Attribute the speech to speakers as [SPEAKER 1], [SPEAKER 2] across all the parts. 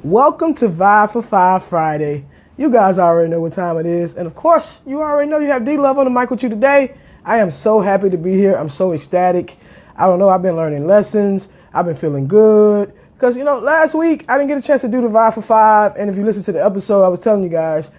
[SPEAKER 1] Welcome to Vibe for Five Friday. You guys already know what time it is. And of course, you already know you have D-Love on the mic with you today. I am so happy to be here. I'm so ecstatic. I don't know, I've been learning lessons. I've been feeling good. Because, last week, I didn't get a chance to do the Vibe for Five. And if you listen to the episode, I was telling you guys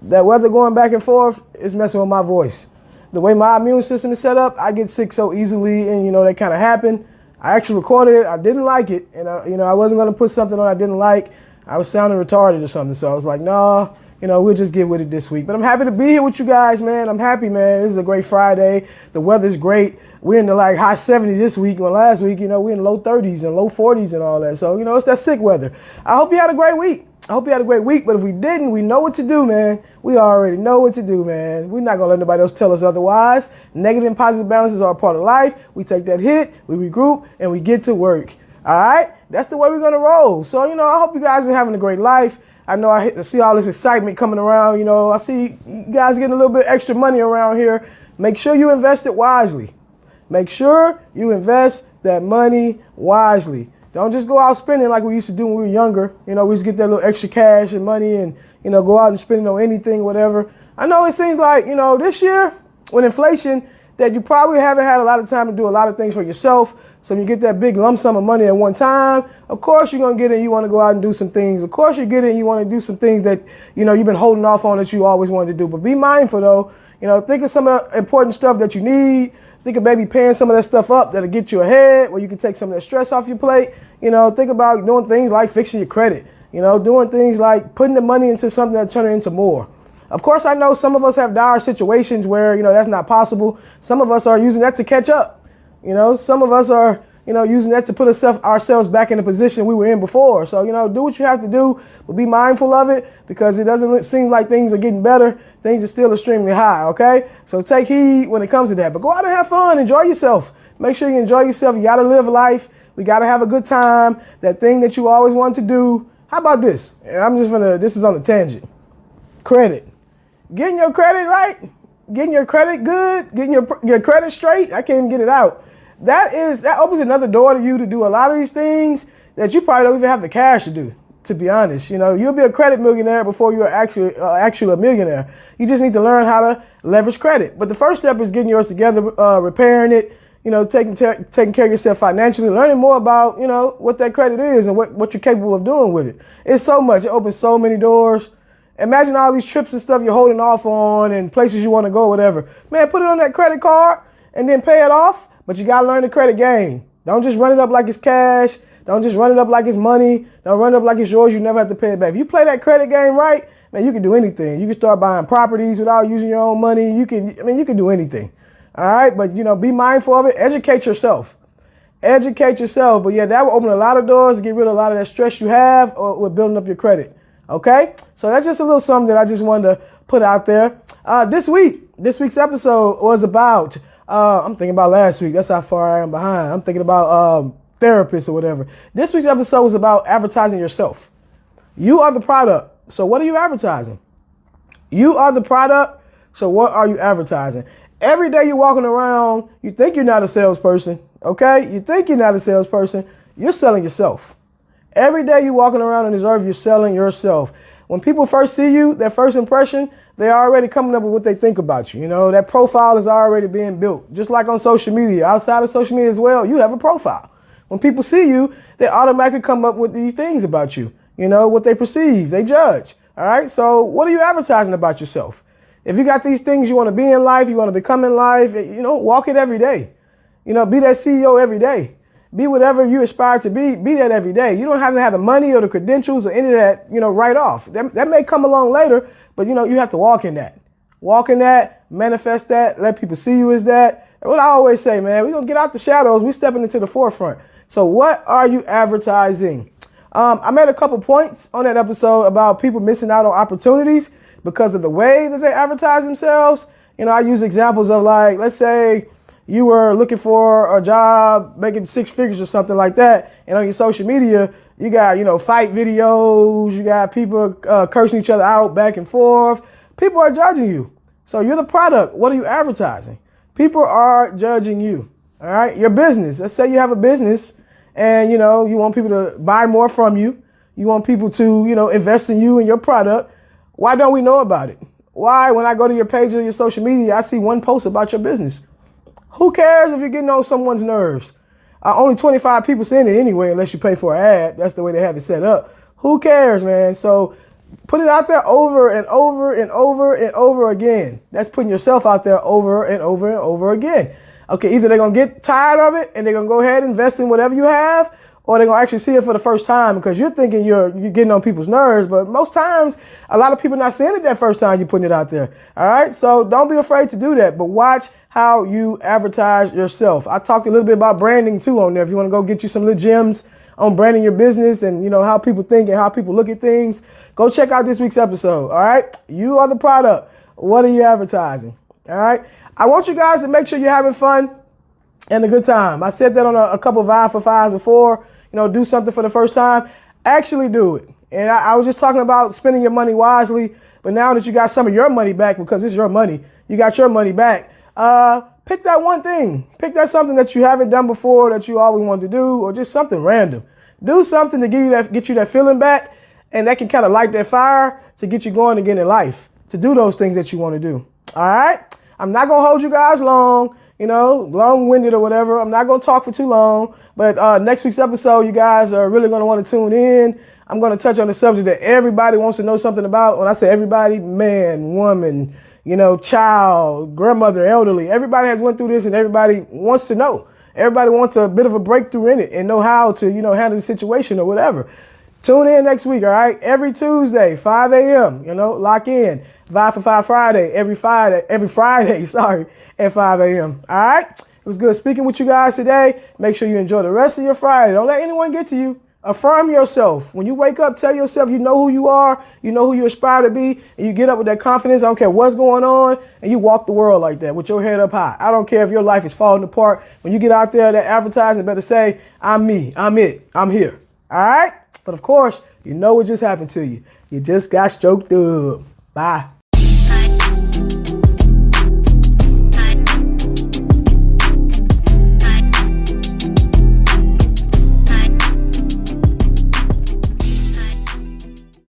[SPEAKER 1] that weather going back and forth is messing with my voice. The way my immune system is set up, I get sick so easily, and, that kind of happened. I actually recorded it. I didn't like it. And, I wasn't going to put something on I didn't like. I was sounding retarded or something. So I was like, no, we'll just get with it this week. But I'm happy to be here with you guys, man. I'm happy, man. This is a great Friday. The weather's great. We're in the high 70s this week. When last week, we're in low 30s and low 40s and all that. So, it's that sick weather. I hope you had a great week. But if we didn't, we know what to do, man. We already know what to do, man. We're not going to let nobody else tell us otherwise. Negative and positive balances are a part of life. We take that hit, we regroup, and we get to work. All right? That's the way we're going to roll. So, I hope you guys been having a great life. I know I see all this excitement coming around. I see you guys getting a little bit extra money around here. Make sure you invest it wisely. Make sure you invest that money wisely. Don't just go out spending like we used to do when we were younger. We used to get that little extra cash and money and, go out and spend it on anything, whatever. I know it seems like, this year with inflation that you probably haven't had a lot of time to do a lot of things for yourself. So when you get that big lump sum of money at one time, of course you're going to get it. You want to go out and do some things. Of course you get it and you want to do some things that, you've been holding off on that you always wanted to do. But be mindful though. Think of some of the important stuff that you need. Think of maybe paying some of that stuff up that'll get you ahead, where you can take some of that stress off your plate. Think about doing things like fixing your credit. Doing things like putting the money into something that'll turn it into more. Of course, I know some of us have dire situations where, that's not possible. Some of us are using that to catch up. Some of us are, using that to put ourselves back in the position we were in before. So, do what you have to do, but be mindful of it because it doesn't seem like things are getting better. Things are still extremely high, okay? So take heed when it comes to that. But go out and have fun. Enjoy yourself. Make sure you enjoy yourself. You got to live life. We got to have a good time. That thing that you always wanted to do. How about this? And this is on a tangent. Credit. Getting your credit right. Getting your credit good. Getting your credit straight. I can't even get it out. That opens another door to you to do a lot of these things that you probably don't even have the cash to do, to be honest. You'll be a credit millionaire before you're actually a millionaire. You just need to learn how to leverage credit. But the first step is getting yours together, repairing it, taking care of yourself financially, learning more about, what that credit is and what you're capable of doing with it. It's so much. It opens so many doors. Imagine all these trips and stuff you're holding off on and places you want to go, whatever. Man, put it on that credit card and then pay it off. But you got to learn the credit game. Don't just run it up like it's cash. Don't just run it up like it's money. Don't run it up like it's yours. You never have to pay it back. If you play that credit game right, man, you can do anything. You can start buying properties without using your own money. You can do anything. All right. But, be mindful of it. Educate yourself. But yeah, that will open a lot of doors to get rid of a lot of that stress you have with building up your credit. Okay. So that's just a little something that I just wanted to put out there. This week's episode was about, I'm thinking about last week. That's how far I am behind. I'm thinking about therapists or whatever. This week's episode was about advertising yourself. You are the product. So what are you advertising? You are the product. So what are you advertising? Every day you're walking around, you think you're not a salesperson. Okay? You think you're not a salesperson. You're selling yourself. Every day you're walking around and deserve you're selling yourself. When people first see you, their first impression, they're already coming up with what they think about you. That profile is already being built. Just like on social media, outside of social media as well, you have a profile. When people see you, they automatically come up with these things about you. What they perceive, they judge. All right. So what are you advertising about yourself? If you got these things you want to be in life, you want to become in life, walk it every day. Be that CEO every day. Be whatever you aspire to be that every day. You don't have to have the money or the credentials or any of that, right off. That may come along later, but, you have to walk in that. Walk in that, manifest that, let people see you as that. And what I always say, man, we're going to get out the shadows. We're stepping into the forefront. So what are you advertising? I made a couple points on that episode about people missing out on opportunities because of the way that they advertise themselves. I use examples of let's say, you were looking for a job, making 6 figures or something like that, and on your social media, you got, fight videos, you got people cursing each other out back and forth. People are judging you. So you're the product. What are you advertising? People are judging you. All right. Your business. Let's say you have a business and, you want people to buy more from you. You want people to, invest in you and your product. Why don't we know about it? Why, when I go to your page or your social media, I see one post about your business? Who cares if you're getting on someone's nerves? Only 25 people seeing it anyway, unless you pay for an ad. That's the way they have it set up. Who cares, man? So put it out there over and over and over and over again. That's putting yourself out there over and over and over again. Okay, either they're going to get tired of it and they're going to go ahead and invest in whatever you have, or they're going to actually see it for the first time because you're thinking you're getting on people's nerves. But most times, a lot of people not seeing it that first time you're putting it out there. All right, so don't be afraid to do that. But watch how you advertise yourself. I talked a little bit about branding too on there. If you want to go get you some little gems on branding your business and how people think and how people look at things, go check out this week's episode. All right, you are the product. What are you advertising? All right, I want you guys to make sure you're having fun and a good time. I said that on a couple of Vibe for Fives before. Do something for the first time. Actually do it. And I was just talking about spending your money wisely, but now that you got some of your money back, because it's your money, you got your money back. Pick that one thing. Pick that something that you haven't done before that you always wanted to do, or just something random. Do something to get you that feeling back, and that can kind of light that fire to get you going again in life, to do those things that you want to do. All right? I'm not going to hold you guys long, long-winded or whatever. I'm not going to talk for too long, but next week's episode, you guys are really going to want to tune in. I'm going to touch on the subject that everybody wants to know something about. When I say everybody, man, woman, child, grandmother, elderly, everybody has went through this and everybody wants to know. Everybody wants a bit of a breakthrough in it and know how to, handle the situation or whatever. Tune in next week, all right? Every Tuesday, 5 a.m., lock in. Vibe for Five Friday, every Friday, at 5 a.m., all right? It was good speaking with you guys today. Make sure you enjoy the rest of your Friday. Don't let anyone get to you. Affirm yourself. When you wake up, tell yourself you know who you are, you know who you aspire to be, and you get up with that confidence. I don't care what's going on, and you walk the world like that with your head up high. I don't care if your life is falling apart. When you get out there, that advertising better say, I'm me, I'm it, I'm here. All right? But of course, you know what just happened to you. You just got stroked up. Bye.